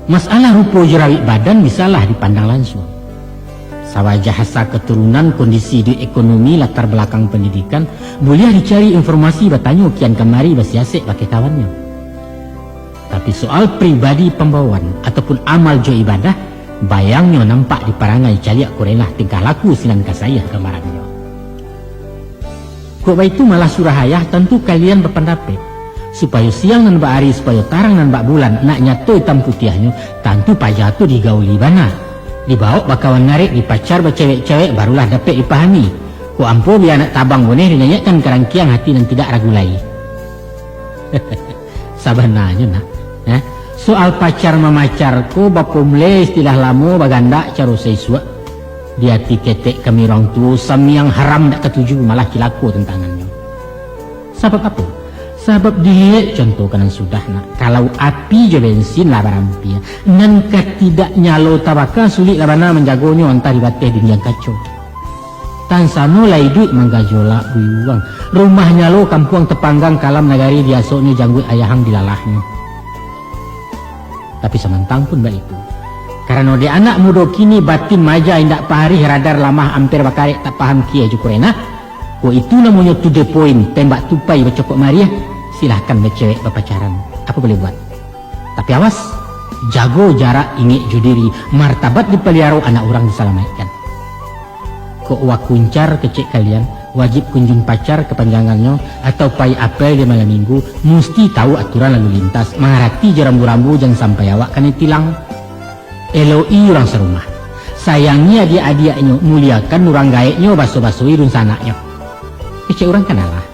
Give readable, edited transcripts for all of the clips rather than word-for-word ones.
Masalah rupa jerawik badan bisalah dipandang langsung. Sawajah hasa keturunan, kondisi di ekonomi, latar belakang pendidikan, boleh dicari informasi bertanya kian kemari bersiasik pakai kawannya. Tapi soal pribadi pembawaan ataupun amal jo ibadah, bayangnya nampak di parangai caliak korelah tingkah laku sinan kasayah kemarannya. Kok itu malah surahayah tentu kalian berpendapat supaya siang dan mbak hari, supaya tarang dan mbak bulan nak nyato hitam putihnya, tentu pajak tu digauli bana, dibawa bakawan narik, dipacar bercewek-cewek, barulah dapat dipahami. Kok ampo biar anak tabang boleh dinyanyikan kerangkiang hati dan tidak ragu lagi. Sabananya nak, soal pacar memacar ko bapumle istilah lamo baganda caro seisua dia tiketek kami orang tua sami yang haram tak ketuju malah cilaku tentangannya. Sebab apa? Sebab dia contoh kanan sudah nak, kalau api je bensin lah barampi nan tidak nyalo tabaka sulit lah bana menjagonya antah dibateh dunia kacau. Tan sano lai duit manggajola buyuang rumahnya lo kampung tepanggang kalam nagari diasoknya janggut ayahang dilalahnya. Tapi semantang pun baik itu, karena dia anak muda kini batin maja indak pahari radar lamah hampir bakarek tak paham kia jukurena. Ko itu namanya to the point, tembak tupai bercokok Maria. Silahkan bercewek berpacaran, apa boleh buat. Tapi awas, jago jarak ingik judiri, martabat dipelihara anak orang diselamatkan. Kok wakuncar kecek kalian, wajib kunjung pacar kepanjangannya atau pai apel di malam minggu, mesti tahu aturan lalu lintas, mengerti jerambu-rambu jangan sampai awak kena tilang. Eloi orang serumah, sayangi adik-adiknya, muliakan orang gaeknya, baso-basoi run sanaknya. Kecek orang kanalah,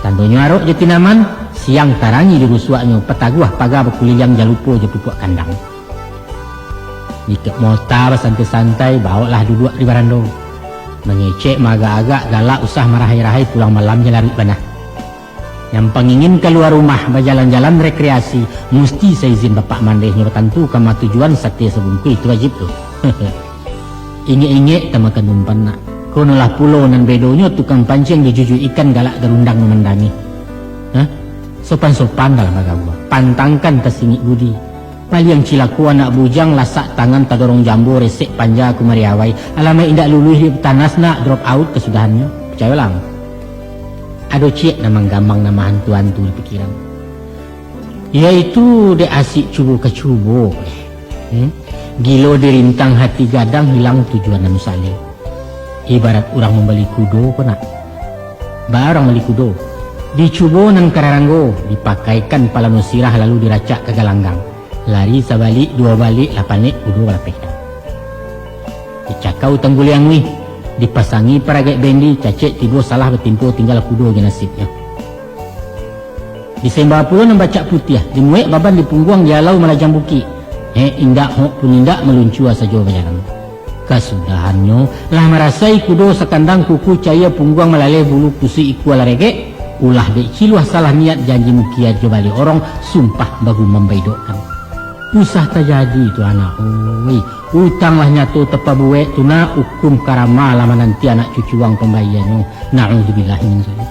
tandonya arok jetinaman, siang tarangi di rusuaknya, petaguah pagar berkulilang jalupo je pupuk kandang. Dikep mota bersantai-santai, bawalah duduk di barando. Mengecek agak-agak galak usah marahai-rahai pulang malamnya lari banah. Yang pengingin keluar rumah berjalan-jalan rekreasi, mesti seizin bapak mandehnya bertantu kama tujuan sate sebungkui itu wajib tuh. Inge-inge tamakan umpan nak. Konolah pulau nan bedonya tukang pancing dijuju ikan galak gerundang memendangi. Sopan-sopan dalam agama, pantangkan kesingit budi. Paling cilaku anak bujang lasak tangan tadorong jambu resek panja kumariawai. Alamai indak luluh di tanas nak drop out kesudahannya. Percaya lang. Ado cik namang gampang nama hantu-hantu di pikiran. Yaitu de asik cubu ke cubu. Gilo dirintang hati gadang hilang tujuan anu saleh. Ibarat orang membeli kudo kena. Barang beli kudo. Dicubo nan kararanggo, dipakaikan pala nusirah lalu diracak ke galanggang. Lari sabalik, dua balik, lapanek, kudo balapeh. Dicakau tangguli angwi, dipasangi paragek bendi, cacek tibo salah bertimpo tinggal kudo genasibnya. Disembah pula membaca putih, dimuek baban di pungguang dialau malah jambuki. Indak hok pun indak meluncua saja bayaran. Kasudahannya, lah merasai kudo sekandang kuku caya pungguang melaleh bulu kusi iku ala regek. Ulah dek ciluah salah niat janji mukia jobali orang sumpah bagu membaidokkan. Usah terjadi itu anak, utanglah nyatu tepa buek tuna hukum karama lama nanti anak cucu wang pembayarannya. Na'udzubillah min dzalik.